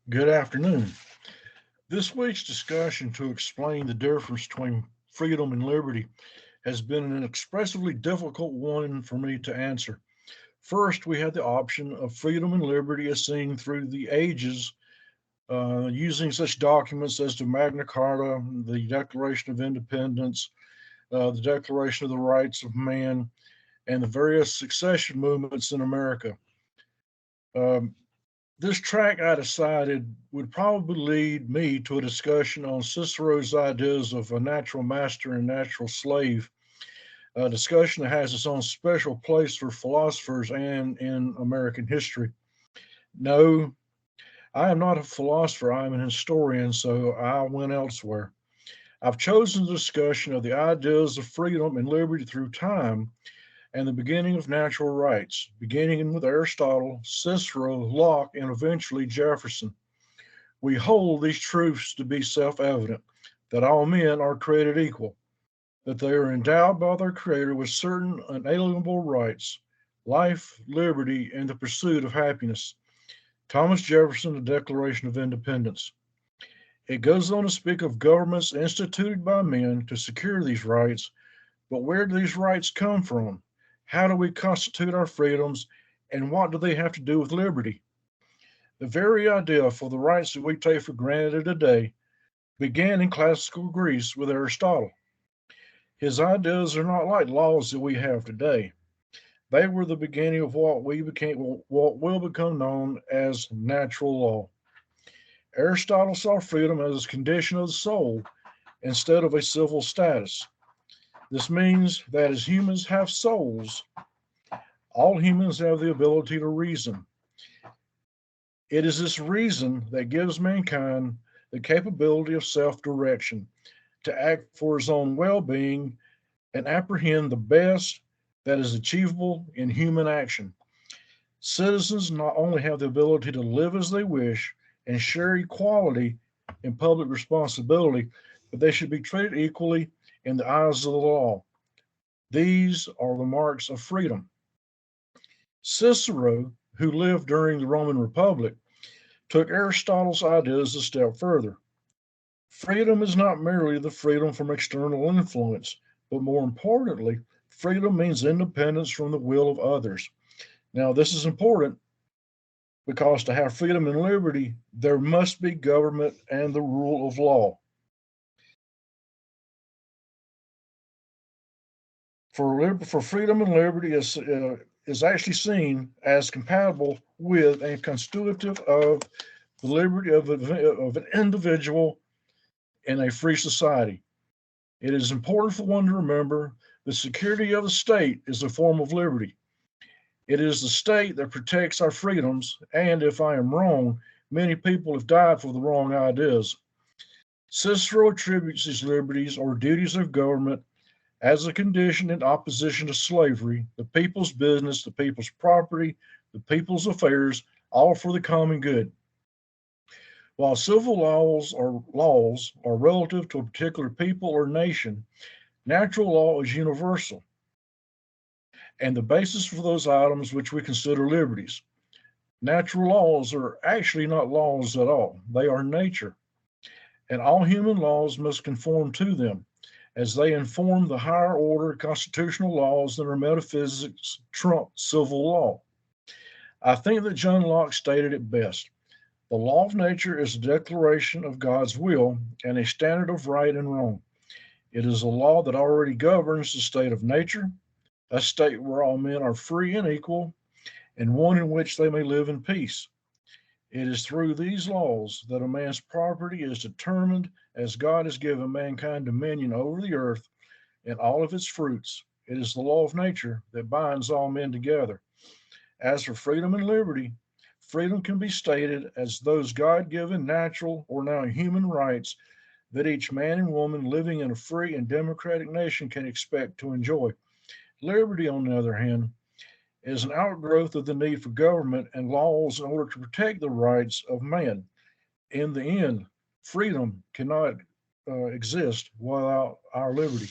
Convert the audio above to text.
Good afternoon. This week's discussion to explain the difference between freedom and liberty has been an expressively difficult one for me to answer. First, we had the option of freedom and liberty as seen through the ages, using such documents as the Magna Carta, the Declaration of Independence, the Declaration of the Rights of Man, and the various succession movements in America. Um, This track I decided would probably lead me to a discussion on Cicero's ideas of a natural master and natural slave, a discussion that has its own special place for philosophers and in American history. No, I am not a philosopher, I am an historian, so I went elsewhere. I've chosen the discussion of the ideas of freedom and liberty through time and the beginning of natural rights, beginning with Aristotle, Cicero, Locke, and eventually Jefferson. We hold these truths to be self evident that all men are created equal, that they are endowed by their Creator with certain unalienable rights life, liberty, and the pursuit of happiness. Thomas Jefferson, The Declaration of Independence. It goes on to speak of governments instituted by men to secure these rights, but where do these rights come from? How do we constitute our freedoms, and what do they have to do with liberty? The very idea for the rights that we take for granted today began in classical Greece with Aristotle. His ideas are not like laws that we have today. They were the beginning of what will become known as natural law. Aristotle saw freedom as a condition of the soul instead of a civil status. This means that as humans have souls, all humans have the ability to reason. It is this reason that gives mankind the capability of self direction, to act for his own well being and apprehend the best that is achievable in human action. Citizens not only have the ability to live as they wish and share equality in public responsibility, but they should be treated equally in the eyes of the law. These are the marks of freedom. Cicero, who lived during the Roman Republic, took Aristotle's ideas a step further. Freedom is not merely the freedom from external influence, but more importantly, freedom means independence from the will of others. Now, this is important because to have freedom and liberty, there must be government and the rule of law. For freedom and liberty is actually seen as compatible with and constitutive of the liberty of an individual in a free society. It is important for one to remember the security of the state is a form of liberty. It is the state that protects our freedoms, and if I am wrong, many people have died for the wrong ideas. Cicero attributes these liberties or duties of government as a condition in opposition to slavery, the people's business, the people's property, the people's affairs, all for the common good. While civil laws are relative to a particular people or nation, natural law is universal and the basis for those items which we consider liberties. Natural laws are actually not laws at all, they are nature, and all human laws must conform to them, as they inform the higher order constitutional laws that our metaphysics trump civil law. I think that John Locke stated it best. The law of nature is a declaration of God's will and a standard of right and wrong. It is a law that already governs the state of nature, a state where all men are free and equal, and one in which they may live in peace. It is through these laws that a man's property is determined as God has given mankind dominion over the earth and all of its fruits. It is the law of nature that binds all men together. As for freedom and liberty, freedom can be stated as those God given natural or now human rights that each man and woman living in a free and democratic nation can expect to enjoy. Liberty, on the other hand, is an outgrowth of the need for government and laws in order to protect the rights of man. In the end, freedom cannot exist without our liberty.